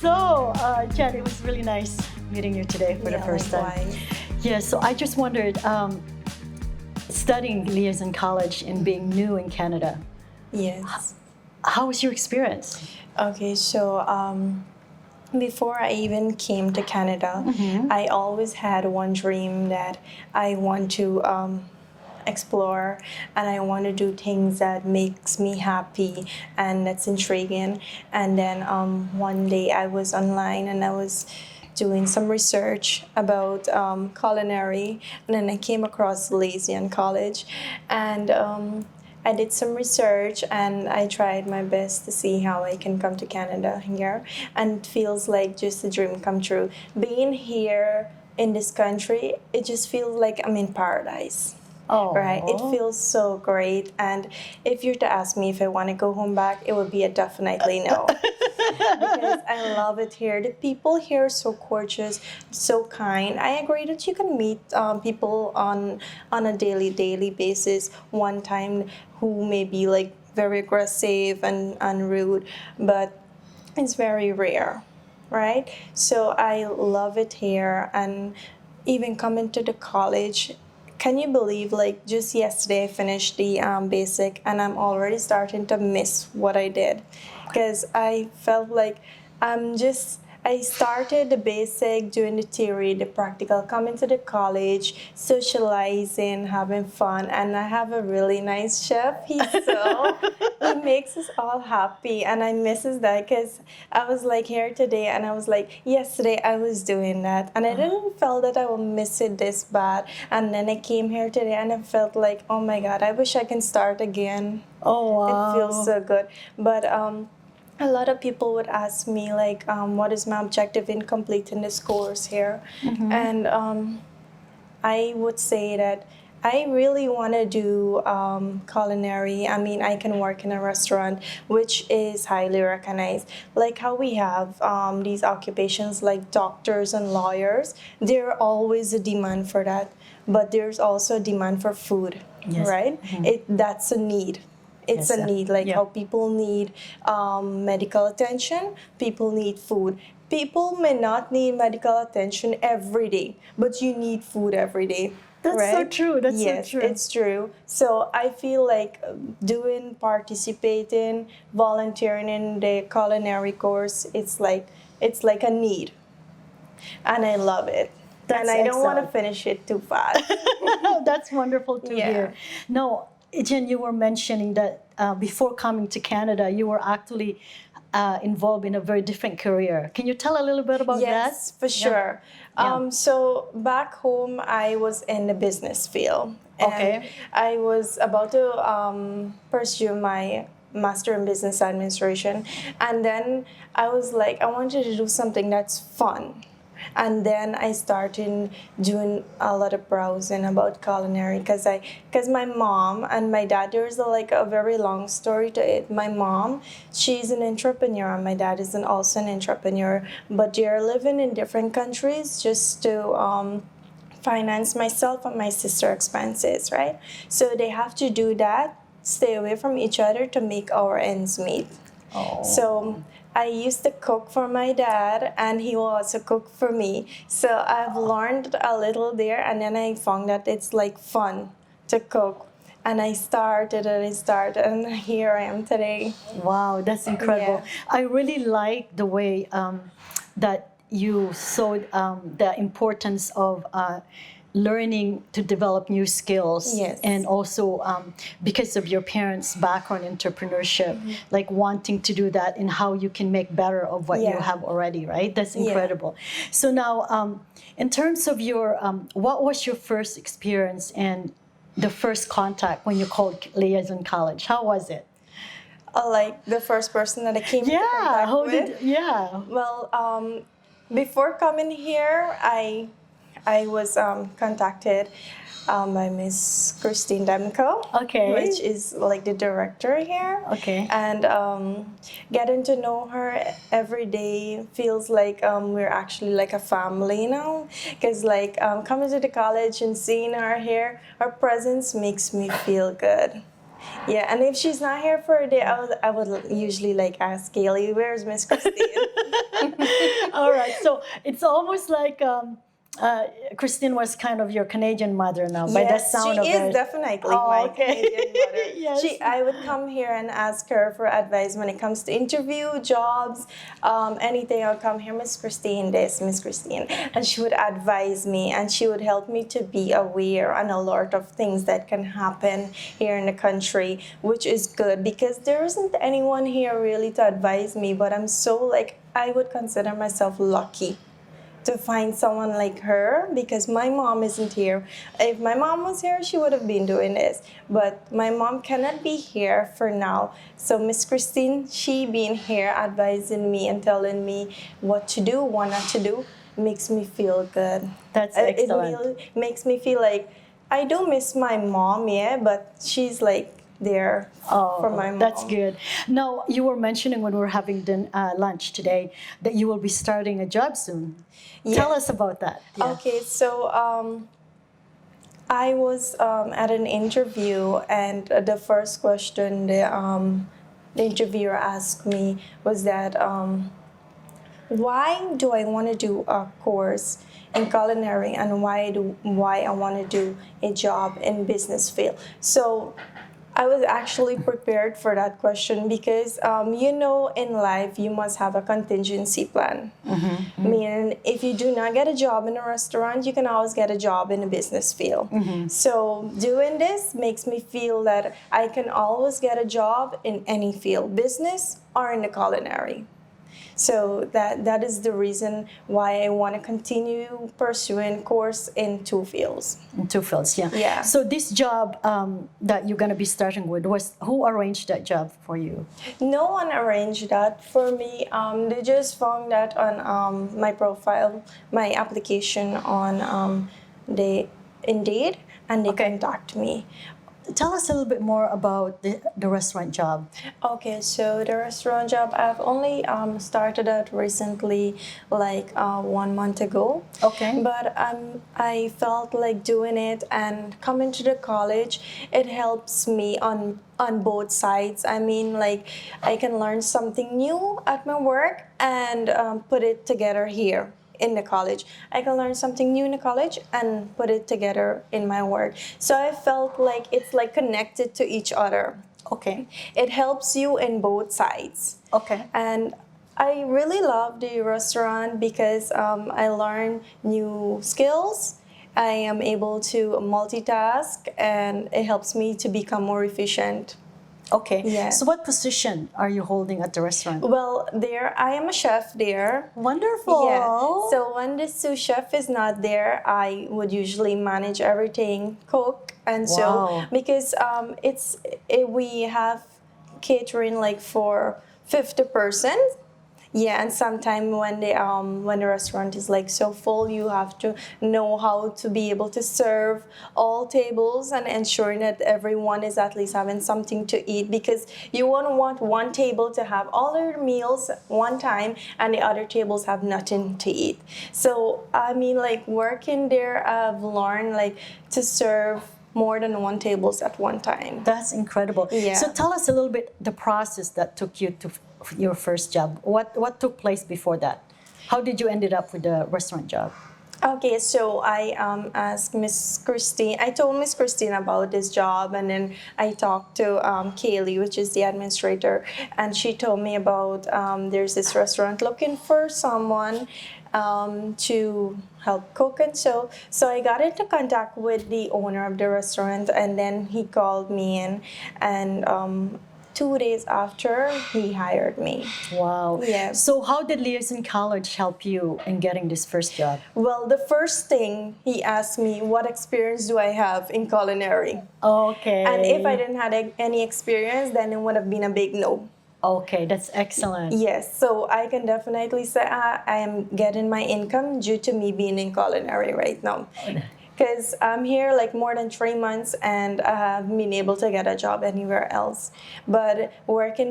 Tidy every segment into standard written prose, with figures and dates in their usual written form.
Jenn, it was really nice meeting you today for the first time. Likewise. Yeah, so I just wondered, studying Liaison College and being new in Canada, Yes. how was your experience? Okay, so before I even came to Canada, I always had one dream that I want to explore, and I want to do things that makes me happy and that's intriguing. And then one day I was online and I was doing some research about culinary, and then I came across Liaison College, and I did some research and I tried my best to see how I can come to Canada here, and it feels like just a dream come true. Being here in this country, it just feels like I'm in paradise. Oh, Right, it feels so great, and if you're to ask me if I want to go home back, it would be a definitely no. Because I love it here. The people here are so gorgeous, so kind. I agree that you can meet people on a daily basis one time who may be like very aggressive and rude, but it's very rare, right? So I love it here, and even coming to the college. Can you believe, like, just yesterday I finished the basic and I'm already starting to miss what I did, because I felt like I started the basic, doing the theory, the practical, coming to the college, socializing, having fun, and I have a really nice chef. He makes us all happy, and I misses that, because I was like here today, and I was like yesterday I was doing that, and I didn't feel that I will miss it this bad, and then I came here today, and I felt like, oh my God, I wish I can start again. Oh, wow. It feels so good, but a lot of people would ask me like, what is my objective in completing this course here? And I would say that I really want to do culinary. I mean, I can work in a restaurant, which is highly recognized. Like how we have these occupations like doctors and lawyers, there always a demand for that. But there's also a demand for food, Yes. right? That's a need. It's Yes, a need, like yeah. how people need medical attention, people need food. People may not need medical attention every day, but you need food every day. That's so right? true. That's so yes, true. it's true. So I feel like participating, volunteering in the culinary course, it's like a need, and I love it. That's and I don't want to excellent. finish it too fast. That's wonderful to Yeah. hear. No, Jenn, you were mentioning that before coming to Canada, you were actually involved in a very different career. Can you tell a little bit about that? Yes, for sure. Yeah. So back home, I was in the business field. And Okay. I was about to pursue my master in business administration. And then I was like, I wanted to do something that's fun. And then I started doing a lot of browsing about culinary, because my mom and my dad, there's a very long story to it. My mom, she's an entrepreneur, and my dad is also an entrepreneur, but they're living in different countries just to finance myself and my sister expenses, right? So they have to do that, stay away from each other to make our ends meet. Oh. So I used to cook for my dad, and he will also cook for me. So I've learned a little there, and then I found that it's like fun to cook. And I started, and here I am today. Wow, that's incredible. Yeah. I really like the way that you saw the importance of learning to develop new skills. Yes. And also because of your parents' background in entrepreneurship, like wanting to do that and how you can make better of what you Yeah. have already, right? That's Yeah. incredible. So now, in terms of your, what was your first experience and the first contact when you called Liaison College? How was it? Like the first person that I came into Yeah, contact with. Well, before coming here, I was contacted by Miss Christine Demko, Okay. which is like the director here. Okay. And getting to know her every day feels like we're actually like a family now. Because like coming to the college and seeing her here, her presence makes me feel good. Yeah, and if she's not here for a day, I would usually like ask Kaylee, "Where's Miss Christine?" All right, so it's almost like Christine was kind of your Canadian mother now, by the Yes, sound she of is it. definitely Oh, my okay. Canadian mother. Yes. I would come here and ask her for advice when it comes to interview, jobs, anything. I'll come here, Miss Christine, this, Miss Christine, and she would advise me, and she would help me to be aware on a lot of things that can happen here in the country, which is good because there isn't anyone here really to advise me. But I'm so like I would consider myself lucky to find someone like her because my mom isn't here. If my mom was here, she would have been doing this. But my mom cannot be here for now. So Miss Christine, she being here advising me and telling me what to do, what not to do, makes me feel good. That's It excellent. really makes me feel like I do miss my mom, yeah, but she's like there for my mom. That's good. Now, you were mentioning when we were having lunch today that you will be starting a job soon. Yeah. Tell us about that. Yeah. Okay, so I was at an interview, and the first question the interviewer asked me was that why do I want to do a course in culinary, and why I want to do a job in business field. So I was actually prepared for that question because, in life, you must have a contingency plan. Meaning, if you do not get a job in a restaurant, you can always get a job in a business field. So, doing this makes me feel that I can always get a job in any field, business or in the culinary. So that is the reason why I want to continue pursuing course in two fields. In two fields, yeah. Yeah. So this job that you're going to be starting with, was who arranged that job for you? No one arranged that for me. They just found that on my profile, my application on the Indeed, and they Okay. contact me. Tell us a little bit more about the restaurant job. Okay, so the restaurant job, I've only started out recently, like 1 month ago. Okay. But I felt like doing it, and coming to the college, it helps me on both sides. I mean, like I can learn something new at my work and put it together here in the college. I can learn something new in the college and put it together in my work. So I felt like it's like connected to each other. Okay. It helps you in both sides. Okay. And I really love the restaurant because I learn new skills. I am able to multitask, and it helps me to become more efficient. Okay. Yeah. So what position are you holding at the restaurant? Well, there I am a chef there. Wonderful. Yeah. So when the sous chef is not there, I would usually manage everything, cook, and Wow. so because we have catering like for 50 persons. Yeah, and sometimes when the restaurant is like so full, you have to know how to be able to serve all tables and ensuring that everyone is at least having something to eat, because you won't want one table to have all their meals one time and the other tables have nothing to eat. So I mean, like working there, I've learned like to serve more than one tables at one time. That's incredible. Yeah. So tell us a little bit the process that took you to your first job. What took place before that? How did you ended up with the restaurant job? Okay, so I asked Miss Christine. I told Miss Christine about this job, and then I talked to Kaylee, which is the administrator, and she told me about there's this restaurant looking for someone to help cook, and so I got into contact with the owner of the restaurant, and then he called me in, and 2 days after he hired me. Wow. Yeah. So how did Liaison College help you in getting this first job? Well, the first thing he asked me, what experience do I have in culinary? Okay. And if I didn't have any experience, then it would have been a big no. Okay, that's excellent. Yes, so I can definitely say I am getting my income due to me being in culinary right now. because I'm here like more than 3 months and I haven't been able to get a job anywhere else. But working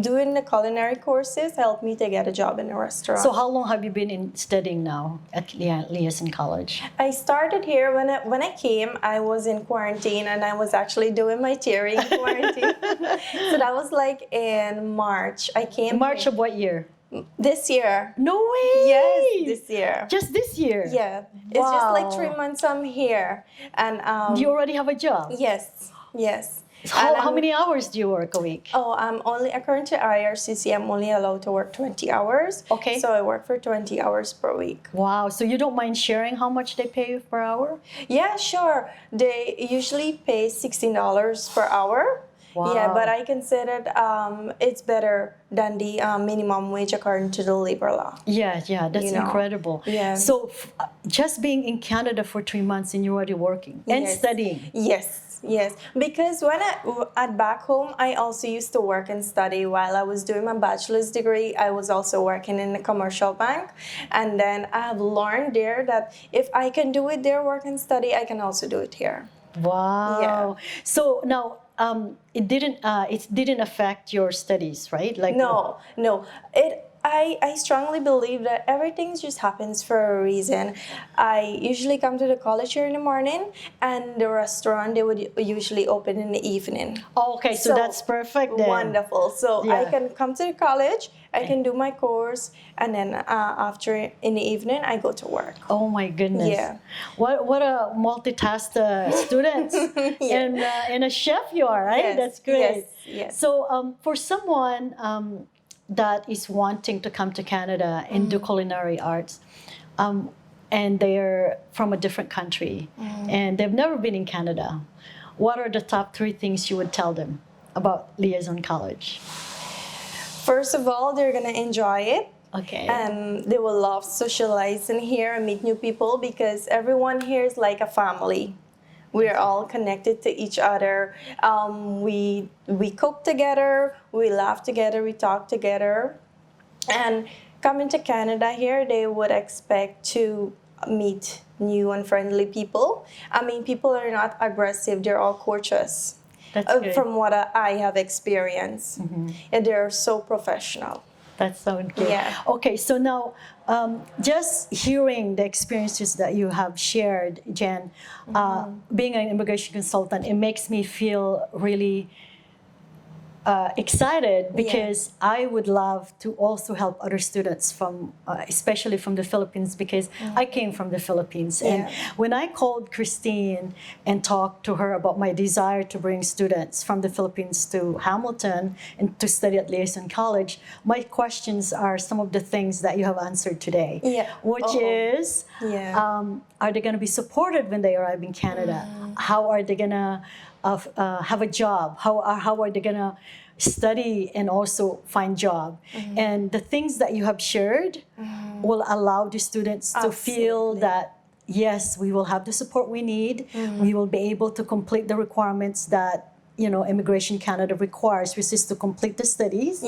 doing the culinary courses helped me to get a job in a restaurant. So how long have you been studying now at Liaison College? I started here when I came. I was in quarantine and I was actually doing my theory in quarantine. So that was like in March. I came March of what year? this year. No way! Yes, this year. Just this year? Yeah, it's just like 3 months I'm here, and You already have a job? yes, yes. How many hours do you work a week? Oh, according to IRCC, I'm only allowed to work 20 hours. Okay. So I work for 20 hours per week. Wow, so you don't mind sharing how much they pay you per hour? Yeah, sure. They usually pay $16 per hour. Wow. Yeah, but I considered it's better than the minimum wage according to the labor law. Yeah, that's incredible. Yeah. So just being in Canada for 3 months and you're already working and Yes. studying. Yes. Because when at back home, I also used to work and study while I was doing my bachelor's degree. I was also working in a commercial bank, and then I have learned there that if I can do it there, work and study, I can also do it here. Wow. Yeah. So now it didn't affect your studies, right? Like No. I strongly believe that everything just happens for a reason. I usually come to the college here in the morning, and the restaurant, they would usually open in the evening. Oh, okay, so that's perfect then. Wonderful. So I Yeah. can come to the college, I can do my course, and then after in the evening, I go to work. Oh my goodness! Yeah. What a multitask student and a chef you are, right? Yes, That's great. yes. So for someone that is wanting to come to Canada and do culinary arts, and they're from a different country and they've never been in Canada, what are the top 3 things you would tell them about Liaison College? First of all, they're gonna enjoy it. Okay. And they will love socializing here and meet new people because everyone here is like a family. We're all connected to each other. We cook together, we laugh together, we talk together. And coming to Canada here, they would expect to meet new and friendly people. I mean, people are not aggressive, they're all courteous. That's good. From what I have experienced. And they're so professional. That sounds good. Yeah. Okay, so now just hearing the experiences that you have shared, Jenn, being an immigration consultant, it makes me feel really excited because I would love to also help other students from, especially from the Philippines, because I came from the Philippines. And when I called Christine and talked to her about my desire to bring students from the Philippines to Hamilton and to study at Liaison College, my questions are some of the things that you have answered today, which is, are they going to be supported when they arrive in Canada? How are they going to have a job? How are they going to study and also find job? And the things that you have shared will allow the students to feel that, yes, we will have the support we need. We will be able to complete the requirements that Immigration Canada requires, which is to complete the studies,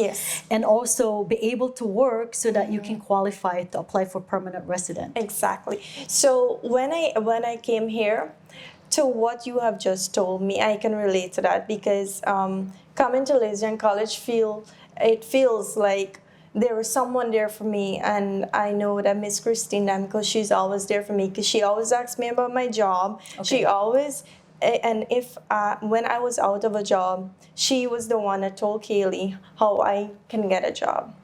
and also be able to work so that you can qualify to apply for permanent resident. Exactly. So when I came here, to what you have just told me, I can relate to that because coming to Liaison College feels like there was someone there for me, and I know that Miss Christine, because she's always there for me, because she always asks me about my job. She always, and if when I was out of a job, she was the one that told Kaylee how I can get a job.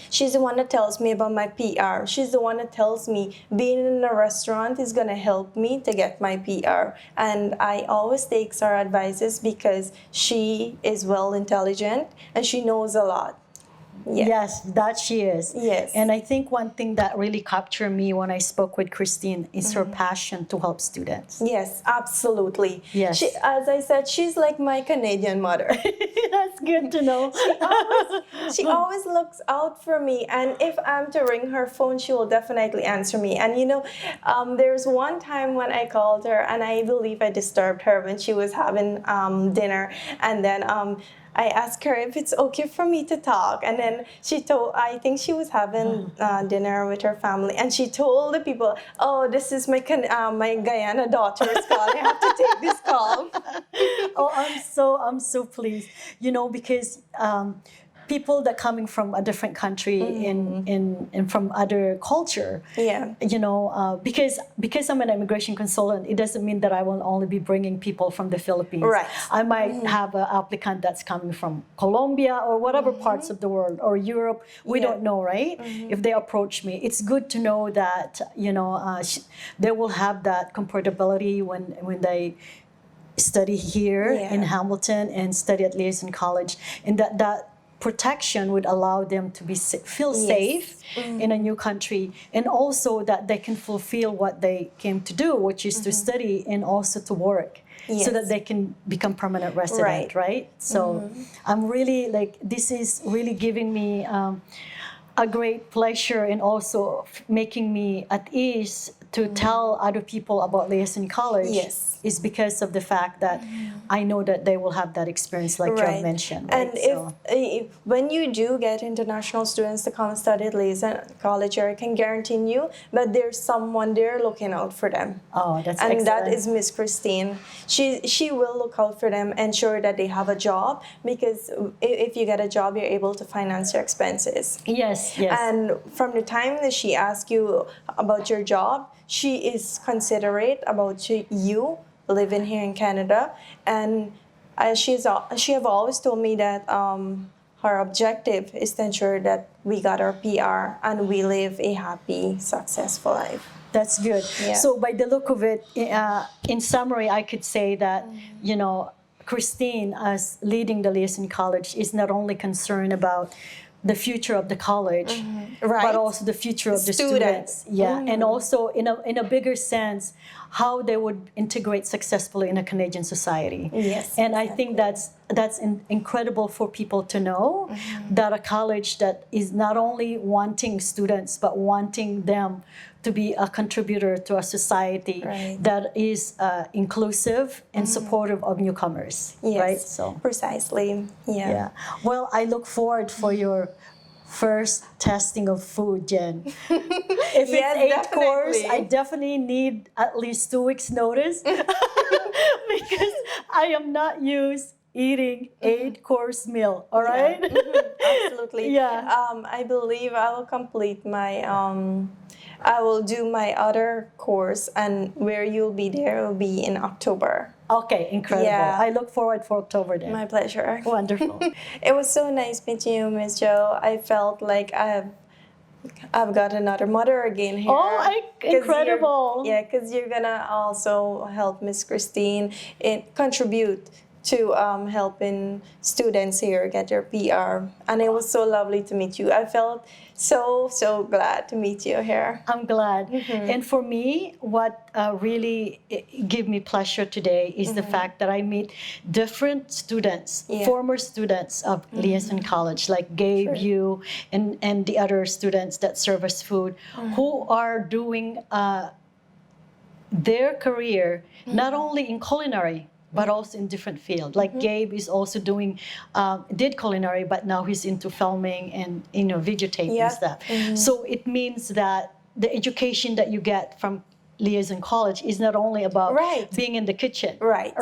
She's the one that tells me about my PR. She's the one that tells me being in a restaurant is going to help me to get my PR. And I always take her advices because she is well intelligent and she knows a lot. Yes, that she is. Yes. And I think one thing that really captured me when I spoke with Christine is her passion to help students. Yes, absolutely. Yes. She, as I said, she's like my Canadian mother. That's good to know. She always looks out for me, and if I'm to ring her phone, she will definitely answer me. And there's one time when I called her, and I believe I disturbed her when she was having dinner, and then I asked her if it's okay for me to talk, and then I think she was having dinner with her family, and she told the people, "Oh, this is my my Guyana daughter's call. I have to take this call." Oh, I'm so pleased. Because people that coming from a different country and from other culture. Yeah. Because I'm an immigration consultant, it doesn't mean that I will only be bringing people from the Philippines. Right. I might have an applicant that's coming from Colombia or whatever parts of the world, or Europe. We don't know, right? If they approach me, it's good to know that they will have that compatibility when they study here in Hamilton and study at Liaison College, and that protection would allow them to feel safe in a new country, and also that they can fulfill what they came to do, which is to study and also to work, so that they can become permanent resident, right? So I'm really this is really giving me a great pleasure, and also making me at ease to tell other people about Liaison College. Is because of the fact that I know that they will have that experience like you have mentioned. Right? And if when you do get international students to come study at Liaison College, I can guarantee you that there's someone there looking out for them. Oh, that's and excellent. that is Miss Christine. She will look out for them, ensure that they have a job, because if you get a job, you're able to finance your expenses. Yes. And from the time that she asks you about your job, she is considerate about you living here in Canada, and she have always told me that her objective is to ensure that we got our PR and we live a happy, successful life. That's good. Yeah. So by the look of it, in summary, I could say that Christine, as leading the Liaison College, is not only concerned about the future of the college, but also the future of the students. And also in a bigger sense, how they would integrate successfully in a Canadian society. And I think that's incredible for people to know, that a college that is not only wanting students, but wanting them to be a contributor to a society that is inclusive and supportive of newcomers. Right? So precisely. Well, I look forward for your first testing of food, Jen. If it's 8 course, I definitely need at least 2 weeks notice because I am not used eating 8-course meal. All right? Absolutely. I believe I will complete my I will do my other course, and where you'll be there will be in October. Okay, incredible. I look forward for October then. My pleasure. Wonderful. It was so nice meeting you, Miss Jo. I felt like I've got another mother again here. Oh, incredible. Because you're gonna also help Miss Christine and contribute to helping students here get their PR. And it was so lovely to meet you. I felt so glad to meet you here. I'm glad. And for me, what really gave me pleasure today is the fact that I meet different students, former students of Liaison College, like Gabe, you, and the other students that serve us food, who are doing their career not only in culinary, but also in different fields. Like Gabe is also did culinary, but now he's into filming and videotaping and stuff. So it means that the education that you get from Liaison College is not only about being in the kitchen, right?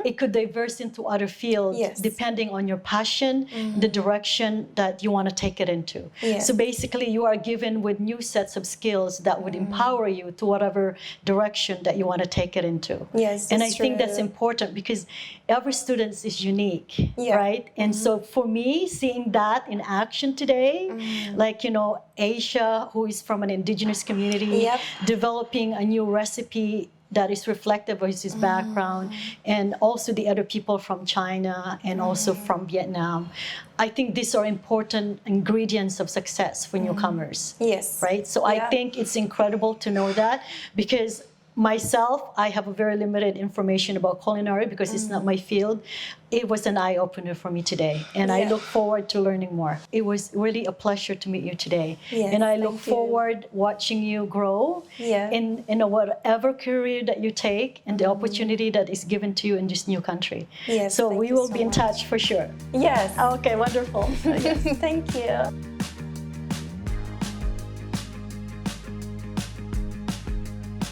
It could diverse into other fields depending on your passion, the direction that you want to take it into. So basically, you are given with new sets of skills that would empower you to whatever direction that you want to take it into. And I think that's important because every student is unique, right? And so for me, seeing that in action today, like Asia, who is from an indigenous community, developing a new recipe that is reflective of his background, and also the other people from China and also from Vietnam. I think these are important ingredients of success for newcomers. Right? So I think it's incredible to know that, because myself, I have a very limited information about culinary because it's not my field. It was an eye-opener for me today, and I look forward to learning more. It was really a pleasure to meet you today, and I look forward watching you grow in whatever career that you take and the opportunity that is given to you in this new country. Yes, so we will be in touch for sure. Yes. Okay, wonderful. Thank you.